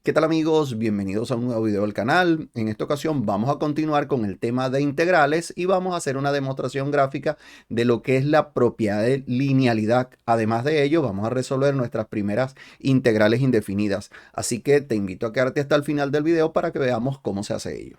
¿Qué tal amigos? Bienvenidos a un nuevo video del canal. En esta ocasión vamos a continuar con el tema de integrales y vamos a hacer una demostración gráfica de lo que es la propiedad de linealidad. Además de ello, vamos a resolver nuestras primeras integrales indefinidas. Así que te invito a quedarte hasta el final del video para que veamos cómo se hace ello.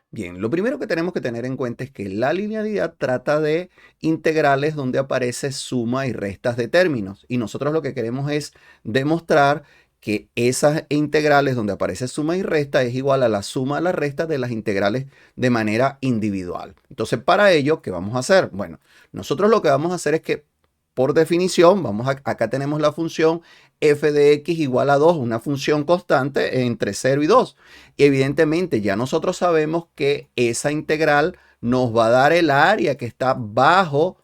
Bien, lo primero que tenemos que tener en cuenta es que la linealidad trata de integrales donde aparece suma y restas de términos. Y nosotros lo que queremos es demostrar que esas integrales donde aparece suma y resta es igual a la suma a la resta de las integrales de manera individual. Entonces, para ello, ¿qué vamos a hacer? Bueno, nosotros lo que vamos a hacer es que, por definición, acá tenemos la función f de x igual a 2, una función constante entre 0 y 2. Y evidentemente ya nosotros sabemos que esa integral nos va a dar el área que está bajo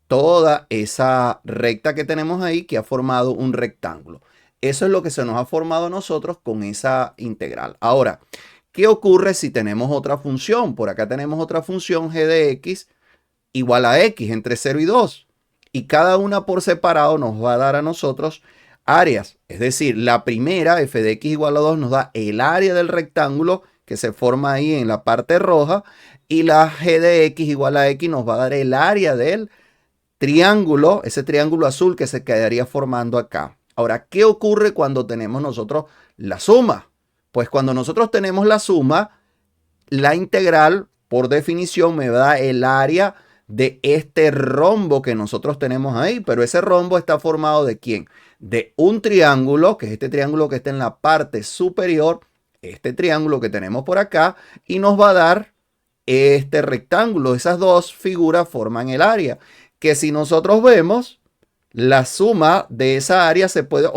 toda esa recta que tenemos ahí que ha formado un rectángulo. Eso es lo que se nos ha formado a nosotros con esa integral. Ahora, ¿qué ocurre si tenemos otra función? Por acá tenemos otra función g de x igual a x entre 0 y 2. Y cada una por separado nos va a dar a nosotros áreas. Es decir, la primera, f de x igual a 2, nos da el área del rectángulo que se forma ahí en la parte roja. Y la g de x igual a x nos va a dar el área del triángulo, ese triángulo azul que se quedaría formando acá. Ahora, ¿qué ocurre cuando tenemos nosotros la suma? Pues cuando nosotros tenemos la suma, la integral, por definición, me da el área de este rombo que nosotros tenemos ahí. Pero ese rombo está formado ¿de quién? De un triángulo, que es este triángulo que está en la parte superior, este triángulo que tenemos por acá, y nos va a dar este rectángulo. Esas dos figuras forman el área, que si nosotros vemos, la suma de esa área se puede,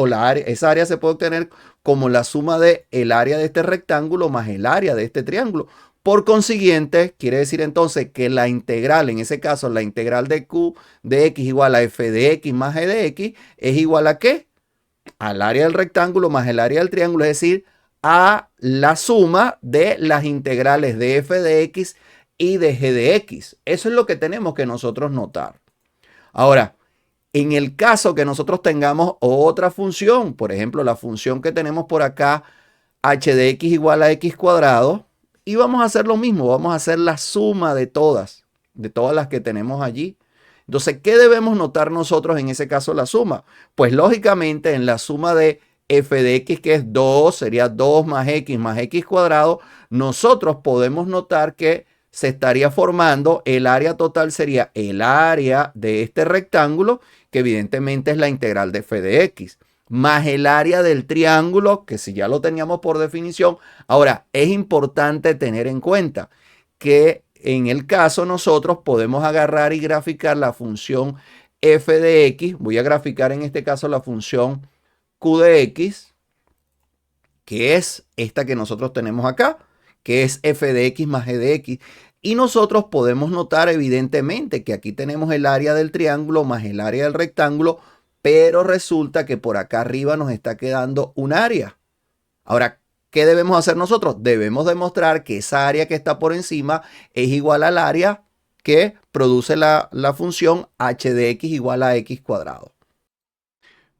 esa área se puede obtener como la suma de el área de este rectángulo más el área de este triángulo. Por consiguiente, quiere decir entonces que la integral, en ese caso, la integral de q de x igual a f de x más g de x, es igual a ¿qué? Al área del rectángulo más el área del triángulo, es decir, a la suma de las integrales de f de x y de g de x. Eso es lo que tenemos que nosotros notar. Ahora, en el caso que nosotros tengamos otra función, por ejemplo, la función que tenemos por acá, h de x igual a x cuadrado, y vamos a hacer lo mismo, vamos a hacer la suma de todas las que tenemos allí. Entonces, ¿qué debemos notar nosotros en ese caso la suma? Pues lógicamente en la suma de f de x, que es 2, sería 2 más x cuadrado, nosotros podemos notar que se estaría formando, el área total sería el área de este rectángulo, que evidentemente es la integral de f de x, más el área del triángulo, que si ya lo teníamos por definición. Ahora, es importante tener en cuenta que en el caso nosotros podemos agarrar y graficar la función f de x. Voy a graficar en este caso la función q de x, que es esta que nosotros tenemos acá, que es f de x más g de x. Y nosotros podemos notar evidentemente que aquí tenemos el área del triángulo más el área del rectángulo, pero resulta que por acá arriba nos está quedando un área. Ahora, ¿qué debemos hacer nosotros? Debemos demostrar que esa área que está por encima es igual al área que produce la función h de x igual a x cuadrado.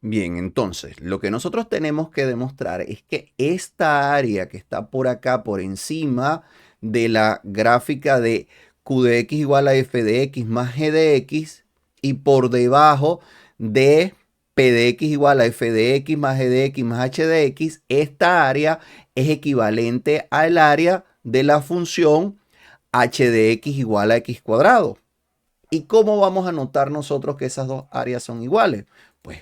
Bien, entonces, lo que nosotros tenemos que demostrar es que esta área que está por acá, por encima de la gráfica de q de x igual a f de x más g de x, y por debajo de p de x igual a f de x más g de x más h de x, esta área es equivalente al área de la función h de x igual a x cuadrado. ¿Y cómo vamos a notar nosotros que esas dos áreas son iguales? Pues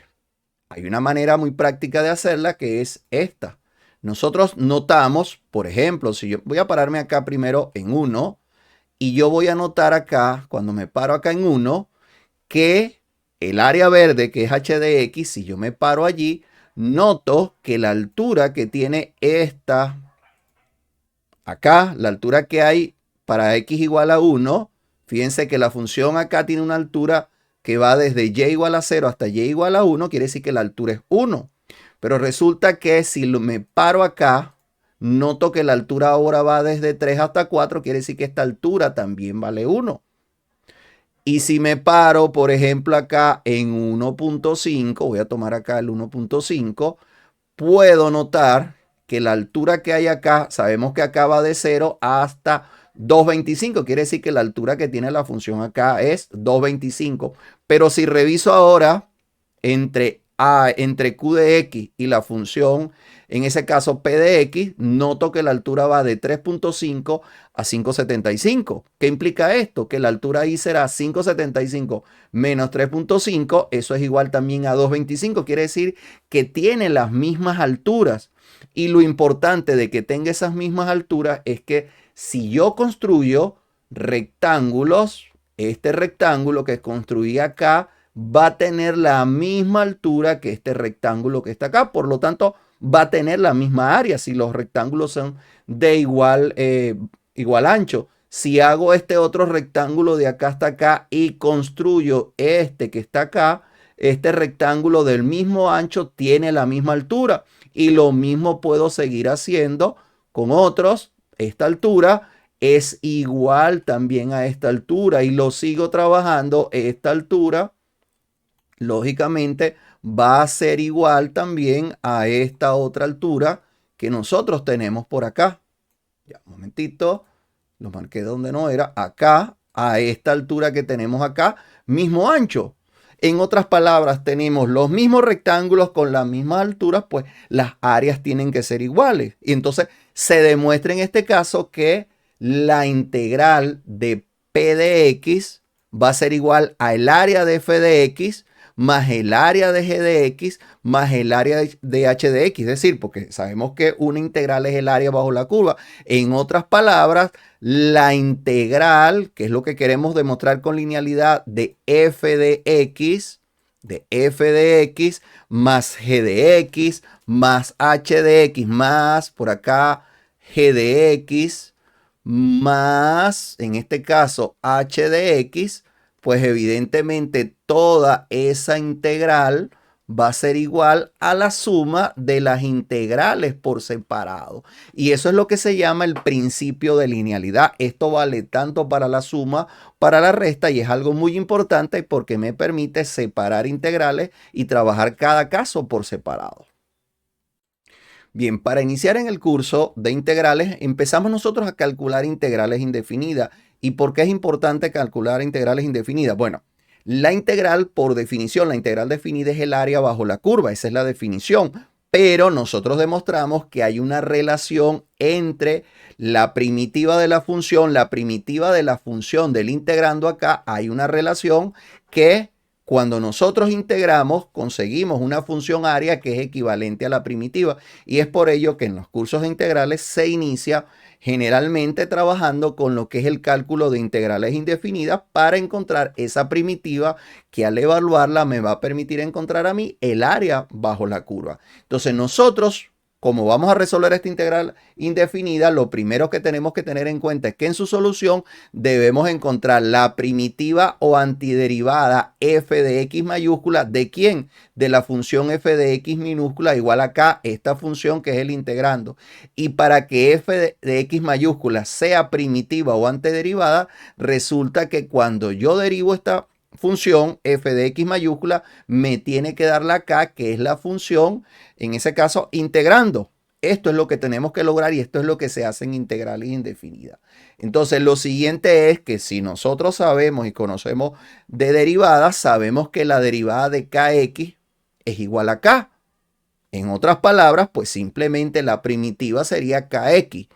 hay una manera muy práctica de hacerla, que es esta. Nosotros notamos, por ejemplo, si yo voy a pararme acá primero en 1, y yo voy a notar acá, cuando me paro acá en 1, que el área verde, que es h de x, si yo me paro allí, noto que la altura que tiene esta, acá, la altura que hay para x igual a 1, fíjense que la función acá tiene una altura que va desde y igual a 0 hasta y igual a 1, quiere decir que la altura es 1. Pero resulta que si me paro acá, noto que la altura ahora va desde 3 hasta 4, quiere decir que esta altura también vale 1. Y si me paro, por ejemplo, acá en 1.5, voy a tomar acá el 1.5, puedo notar que la altura que hay acá, sabemos que acá va de 0 hasta 2,25. Quiere decir que la altura que tiene la función acá es 2,25. Pero si reviso ahora entre Q de X y la función, en ese caso P de X, noto que la altura va de 3,5 a 5,75. ¿Qué implica esto? Que la altura ahí será 5,75 menos 3,5. Eso es igual también a 2,25. Quiere decir que tiene las mismas alturas. Y lo importante de que tenga esas mismas alturas es que si yo construyo rectángulos, este rectángulo que construí acá va a tener la misma altura que este rectángulo que está acá. Por lo tanto, va a tener la misma área si los rectángulos son de igual ancho. Si hago este otro rectángulo de acá hasta acá y construyo este que está acá, este rectángulo del mismo ancho tiene la misma altura. Y lo mismo puedo seguir haciendo con otros. Esta altura es igual también a esta altura y lo sigo trabajando. Esta altura, lógicamente, va a ser igual también a esta otra altura que nosotros tenemos por acá. Ya, un momentito, lo marqué donde no era. Acá, a esta altura que tenemos acá, mismo ancho. En otras palabras, tenemos los mismos rectángulos con las mismas alturas, pues las áreas tienen que ser iguales. Y entonces se demuestra en este caso que la integral de P de X va a ser igual al área de F de X más el área de G de X más el área de H de X. Es decir, porque sabemos que una integral es el área bajo la curva. En otras palabras, la integral, que es lo que queremos demostrar con linealidad, de f de x más g de x más h de x más por acá g de x más, en este caso, h de x, pues evidentemente toda esa integral va a ser igual a la suma de las integrales por separado. Y eso es lo que se llama el principio de linealidad. Esto vale tanto para la suma, para la resta, y es algo muy importante porque me permite separar integrales y trabajar cada caso por separado. Bien, para iniciar en el curso de integrales, empezamos nosotros a calcular integrales indefinidas. ¿Y por qué es importante calcular integrales indefinidas? Bueno, la integral, por definición, la integral definida es el área bajo la curva. Esa es la definición. Pero nosotros demostramos que hay una relación entre la primitiva de la función del integrando acá. Hay una relación que cuando nosotros integramos, conseguimos una función área que es equivalente a la primitiva. Y es por ello que en los cursos de integrales se inicia generalmente trabajando con lo que es el cálculo de integrales indefinidas para encontrar esa primitiva que al evaluarla me va a permitir encontrar a mí el área bajo la curva. Entonces nosotros, como vamos a resolver esta integral indefinida, lo primero que tenemos que tener en cuenta es que en su solución debemos encontrar la primitiva o antiderivada f de x mayúscula. ¿De quién? De la función f de x minúscula igual acá, esta función que es el integrando. Y para que f de x mayúscula sea primitiva o antiderivada, resulta que cuando yo derivo esta función f de x mayúscula, me tiene que dar la k, que es la función, en ese caso, integrando. Esto es lo que tenemos que lograr y esto es lo que se hace en integrales indefinidas. Entonces, lo siguiente es que si nosotros sabemos y conocemos de derivadas, sabemos que la derivada de kx es igual a k. En otras palabras, pues simplemente la primitiva sería kx.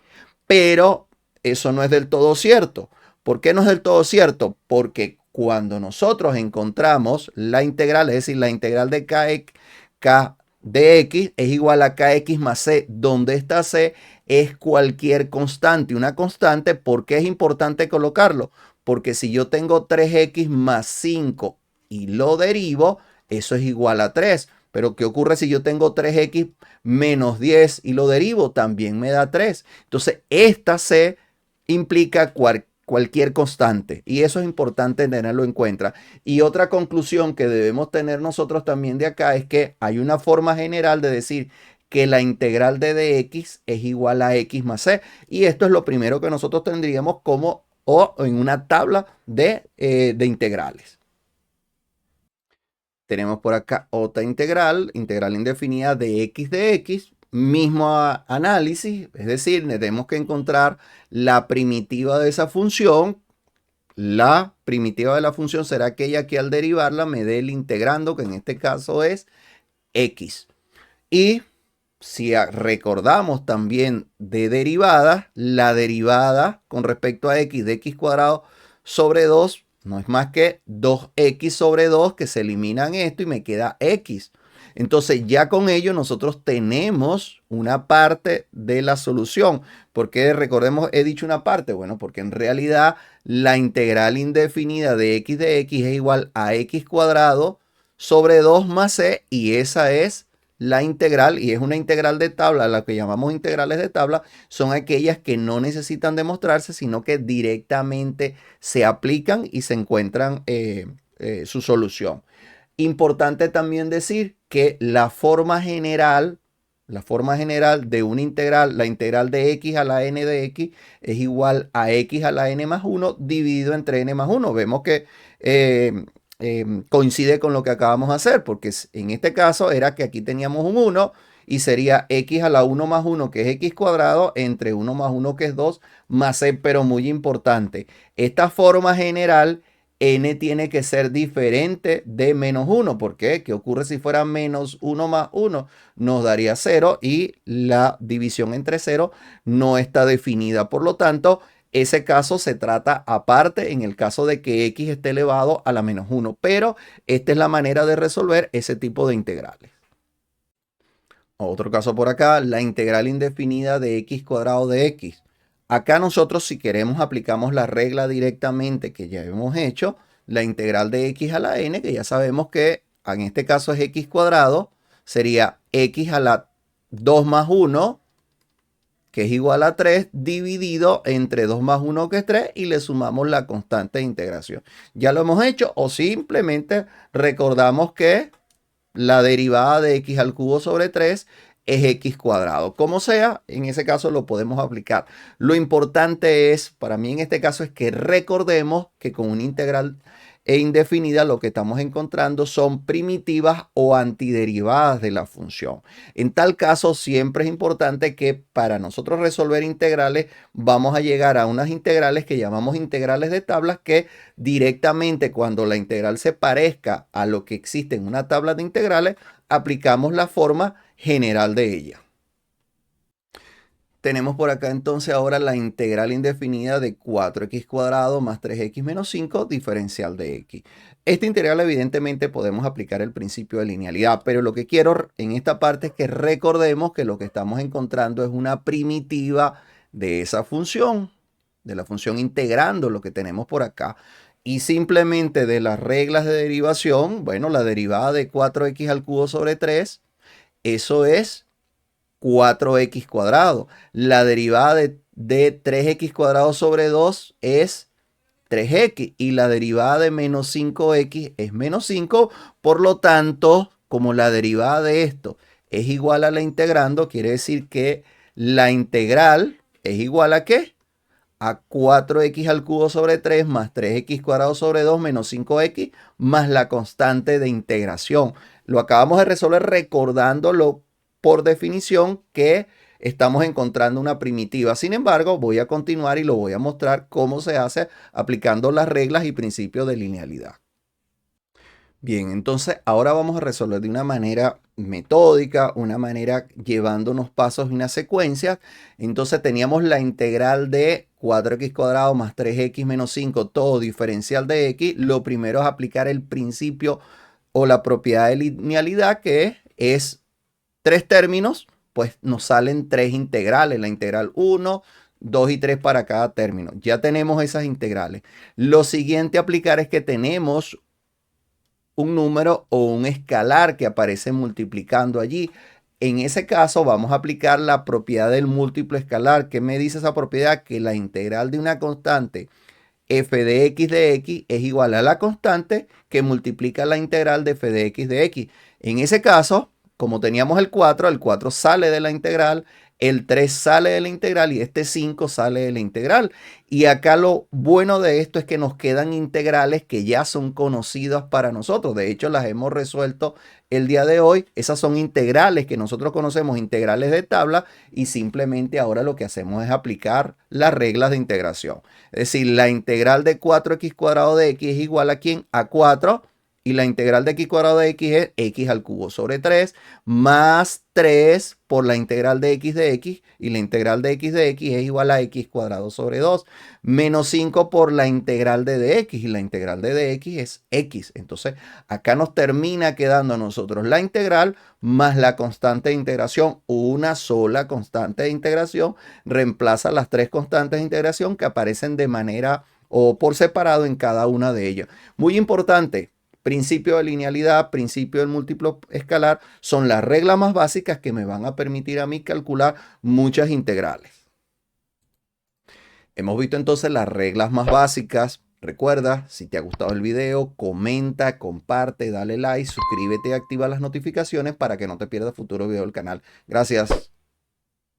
Pero eso no es del todo cierto. ¿Por qué no es del todo cierto? Porque cuando nosotros encontramos la integral, es decir, la integral de k de x es igual a kx más c, donde esta c es cualquier constante. Una constante, ¿por qué es importante colocarlo? Porque si yo tengo 3x más 5 y lo derivo, eso es igual a 3. Pero ¿qué ocurre si yo tengo 3x menos 10 y lo derivo? También me da 3. Entonces, esta c implica cualquier constante y eso es importante tenerlo en cuenta. Y otra conclusión que debemos tener nosotros también de acá es que hay una forma general de decir que la integral de dx es igual a x más c, y esto es lo primero que nosotros tendríamos como o en una tabla de integrales. Tenemos por acá otra integral, integral indefinida de x, mismo análisis, es decir, tenemos que encontrar la primitiva de esa función. La primitiva de la función será aquella que al derivarla me dé el integrando, que en este caso es x. Y si recordamos también de derivadas, la derivada con respecto a x de x cuadrado sobre 2 no es más que 2x sobre 2, que se eliminan esto y me queda x. Entonces ya con ello nosotros tenemos una parte de la solución. ¿Por qué recordemos he dicho una parte? Bueno, porque en realidad la integral indefinida de x es igual a x cuadrado sobre 2 más c, y esa es la integral, y es una integral de tabla. Las que llamamos integrales de tabla son aquellas que no necesitan demostrarse, sino que directamente se aplican y se encuentran su solución. Importante también decir que la forma general de una integral, la integral de x a la n de x, es igual a x a la n más 1 dividido entre n más 1. Vemos que coincide con lo que acabamos de hacer, porque en este caso era que aquí teníamos un 1 y sería x a la 1 más 1, que es x cuadrado, entre 1 más 1, que es 2, más c. Pero muy importante, esta forma general, n tiene que ser diferente de menos 1. ¿Por qué? ¿Qué ocurre si fuera menos 1 más 1? Nos daría 0 y la división entre 0 no está definida. Por lo tanto, ese caso se trata aparte en el caso de que x esté elevado a la menos 1. Pero esta es la manera de resolver ese tipo de integrales. Otro caso por acá, la integral indefinida de x cuadrado de x. Acá nosotros, si queremos, aplicamos la regla directamente que ya hemos hecho, la integral de x a la n, que ya sabemos que en este caso es x cuadrado, sería x a la 2 más 1, que es igual a 3, dividido entre 2 más 1, que es 3, y le sumamos la constante de integración. Ya lo hemos hecho, o simplemente recordamos que la derivada de x al cubo sobre 3 es x cuadrado. Como sea, en ese caso lo podemos aplicar. Lo importante es, para mí en este caso, es que recordemos que con una integral indefinida lo que estamos encontrando son primitivas o antiderivadas de la función. En tal caso, siempre es importante que para nosotros resolver integrales vamos a llegar a unas integrales que llamamos integrales de tablas, que directamente cuando la integral se parezca a lo que existe en una tabla de integrales, aplicamos la forma general de ella. Tenemos por acá entonces ahora la integral indefinida de 4x cuadrado más 3x menos 5 diferencial de x. Esta integral evidentemente podemos aplicar el principio de linealidad, pero lo que quiero en esta parte es que recordemos que lo que estamos encontrando es una primitiva de esa función, de la función integrando lo que tenemos por acá. Y simplemente de las reglas de derivación, bueno, la derivada de 4x al cubo sobre 3, eso es 4x cuadrado. La derivada de 3x cuadrado sobre 2 es 3x. Y la derivada de menos 5x es menos 5. Por lo tanto, como la derivada de esto es igual a la integrando, quiere decir que la integral es igual a ¿qué? A 4x al cubo sobre 3 más 3x cuadrado sobre 2 menos 5x más la constante de integración. Lo acabamos de resolver recordándolo por definición que estamos encontrando una primitiva. Sin embargo, voy a continuar y lo voy a mostrar cómo se hace aplicando las reglas y principios de linealidad. Bien, entonces ahora vamos a resolver de una manera metódica, una manera llevando unos pasos y una secuencia. Entonces teníamos la integral de 4x cuadrado más 3x menos 5, todo diferencial de x. Lo primero es aplicar el principio o la propiedad de linealidad, que es 3 términos, pues nos salen 3 integrales, la integral 1, 2 y 3 para cada término. Ya tenemos esas integrales. Lo siguiente a aplicar es que tenemos un número o un escalar que aparece multiplicando allí. En ese caso vamos a aplicar la propiedad del múltiplo escalar. ¿Qué me dice esa propiedad? Que la integral de una constante f de x es igual a la constante que multiplica la integral de f de x. En ese caso, como teníamos el 4 sale de la integral, el 3 sale de la integral y este 5 sale de la integral. Y acá lo bueno de esto es que nos quedan integrales que ya son conocidas para nosotros. De hecho, las hemos resuelto el día de hoy. Esas son integrales que nosotros conocemos, integrales de tabla, y simplemente ahora lo que hacemos es aplicar las reglas de integración. Es decir, la integral de 4x cuadrado de x es igual a ¿quién? A 4. Y la integral de x cuadrado de x es x al cubo sobre 3 más 3 por la integral de x, y la integral de x es igual a x cuadrado sobre 2 menos 5 por la integral de dx, y la integral de dx es x. Entonces acá nos termina quedando a nosotros la integral más la constante de integración. Una sola constante de integración reemplaza las tres constantes de integración que aparecen de manera o por separado en cada una de ellas. Muy importante. Principio de linealidad, principio del múltiplo escalar, son las reglas más básicas que me van a permitir a mí calcular muchas integrales. Hemos visto entonces las reglas más básicas. Recuerda, si te ha gustado el video, comenta, comparte, dale like, suscríbete y activa las notificaciones para que no te pierdas futuros videos del canal. Gracias.